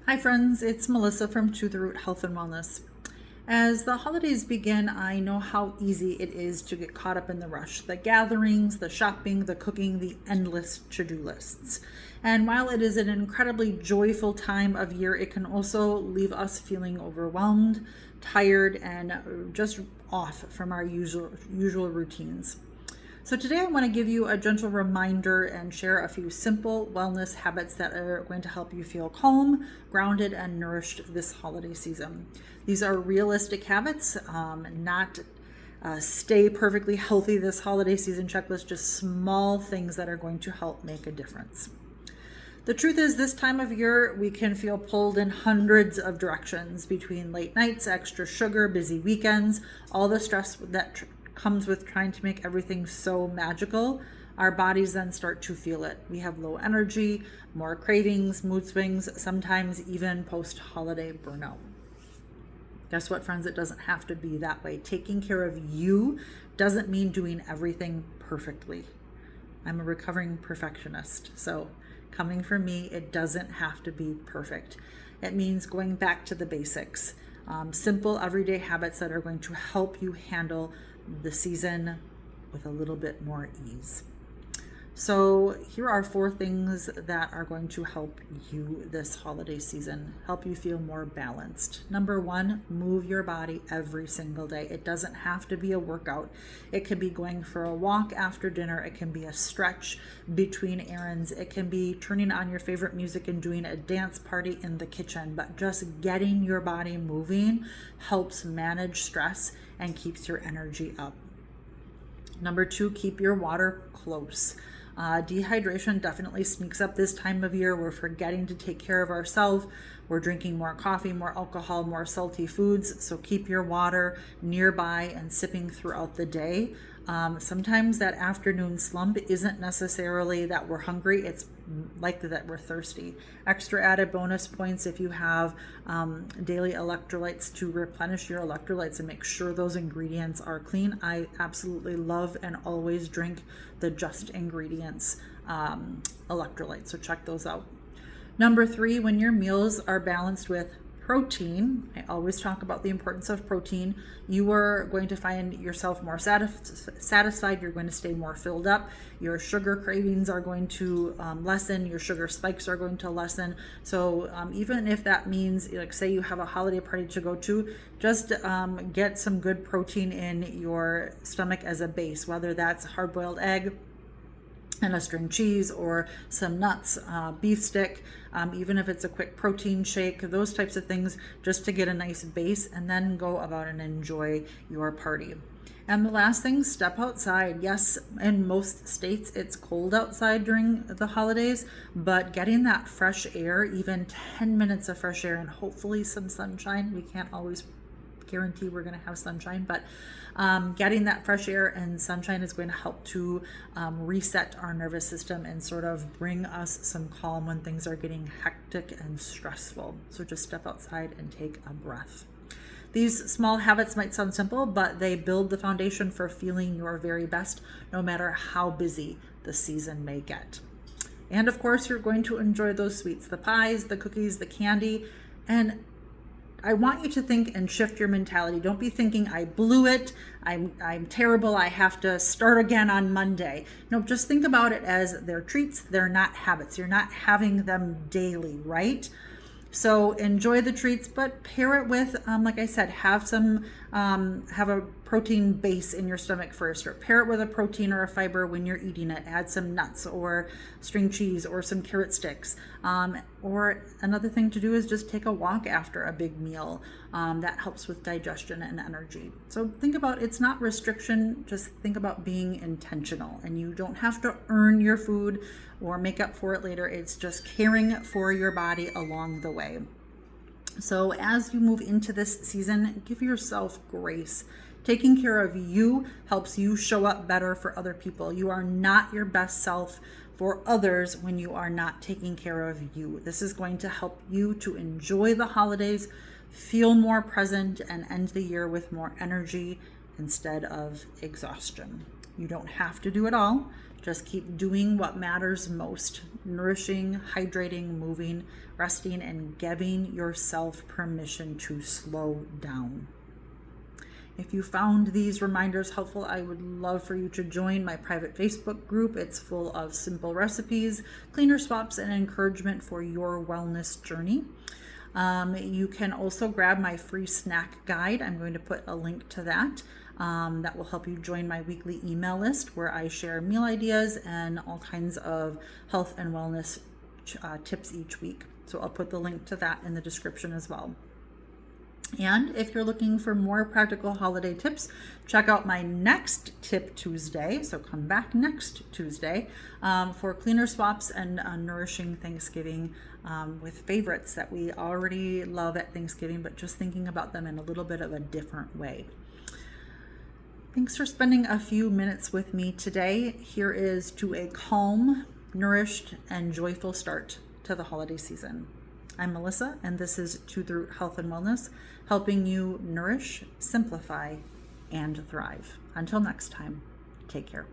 Hi friends, it's Melissa from To the Root Health and Wellness. As the holidays begin, I know how easy it is to get caught up in the rush, the gatherings, the shopping, the cooking, the endless to-do lists. And while it is an incredibly joyful time of year, it can also leave us feeling overwhelmed, tired, and just off from our usual routines. So today I want to give you a gentle reminder and share a few simple wellness habits that are going to help you feel calm, grounded, and nourished this holiday season. These are realistic habits, not stay perfectly healthy this holiday season checklist, just small things that are going to help make a difference. The truth is, this time of year, we can feel pulled in hundreds of directions between late nights, extra sugar, busy weekends, all the stress that comes with trying to make everything so magical. Our bodies then start to feel it. We have low energy, more cravings, mood swings, sometimes even post-holiday burnout. Guess what, friends? It doesn't have to be that way. Taking care of you doesn't mean doing everything perfectly. I'm a recovering perfectionist, so coming from me, it doesn't have to be perfect. It means going back to the basics, simple everyday habits that are going to help you handle the season with a little bit more ease. So here are 4 things that are going to help you this holiday season, help you feel more balanced. Number 1, move your body every single day. It doesn't have to be a workout. It can be going for a walk after dinner. It can be a stretch between errands. It can be turning on your favorite music and doing a dance party in the kitchen. But just getting your body moving helps manage stress and keeps your energy up. Number 2, keep your water close. Dehydration definitely sneaks up this time of year. We're forgetting to take care of ourselves. We're drinking more coffee, more alcohol, more salty foods. So keep your water nearby and sipping throughout the day. Sometimes that afternoon slump isn't necessarily that we're hungry. It's likely that we're thirsty. Extra added bonus points if you have daily electrolytes to replenish your electrolytes and make sure those ingredients are clean. I absolutely love and always drink the Just Ingredients electrolytes, so check those out. Number 3, when your meals are balanced with protein, I always talk about the importance of protein, you are going to find yourself more satisfied. You're going to stay more filled up. Your sugar cravings are going to lessen. Your sugar spikes are going to lessen. So even if that means, like, say you have a holiday party to go to, just get some good protein in your stomach as a base, whether that's hard-boiled egg and a string cheese or some nuts, beef stick, even if it's a quick protein shake, those types of things, just to get a nice base, and then go about and enjoy your party. And the last thing, step outside. Yes, in most states it's cold outside during the holidays, but getting that fresh air, even 10 minutes of fresh air and hopefully some sunshine. We can't always guarantee we're going to have sunshine, but getting that fresh air and sunshine is going to help to reset our nervous system and sort of bring us some calm when things are getting hectic and stressful. So just step outside and take a breath. These small habits might sound simple, but they build the foundation for feeling your very best, no matter how busy the season may get. And of course, you're going to enjoy those sweets, the pies, the cookies, the candy, and I want you to think and shift your mentality. Don't be thinking, I blew it, I'm terrible, I have to start again on Monday. No, just think about it as they're treats, they're not habits. You're not having them daily, right? So enjoy the treats, but pair it with, like I said, have a protein base in your stomach first, or pair it with a protein or a fiber when you're eating it. Add some nuts or string cheese or some carrot sticks. Or another thing to do is just take a walk after a big meal. That helps with digestion and energy. So think about, it's not restriction, just think about being intentional. And you don't have to earn your food or make up for it later. It's just caring for your body along the way. So as you move into this season, give yourself grace. Taking care of you helps you show up better for other people. You are not your best self for others when you are not taking care of you. This is going to help you to enjoy the holidays, feel more present, and end the year with more energy instead of exhaustion. You don't have to do it all. Just keep doing what matters most: nourishing, hydrating, moving, resting, and giving yourself permission to slow down. If you found these reminders helpful, I would love for you to join my private Facebook group. It's full of simple recipes, cleaner swaps, and encouragement for your wellness journey. You can also grab my free snack guide. I'm going to put a link to that. That will help you join my weekly email list where I share meal ideas and all kinds of health and wellness tips each week. So I'll put the link to that in the description as well. And if you're looking for more practical holiday tips, check out my next Tip Tuesday. So come back next Tuesday for cleaner swaps and nourishing Thanksgiving with favorites that we already love at Thanksgiving, but just thinking about them in a little bit of a different way. Thanks for spending a few minutes with me today. Here is to a calm, nourished, and joyful start to the holiday season. I'm Melissa, and this is To the Root Health and Wellness, helping you nourish, simplify, and thrive. Until next time, take care.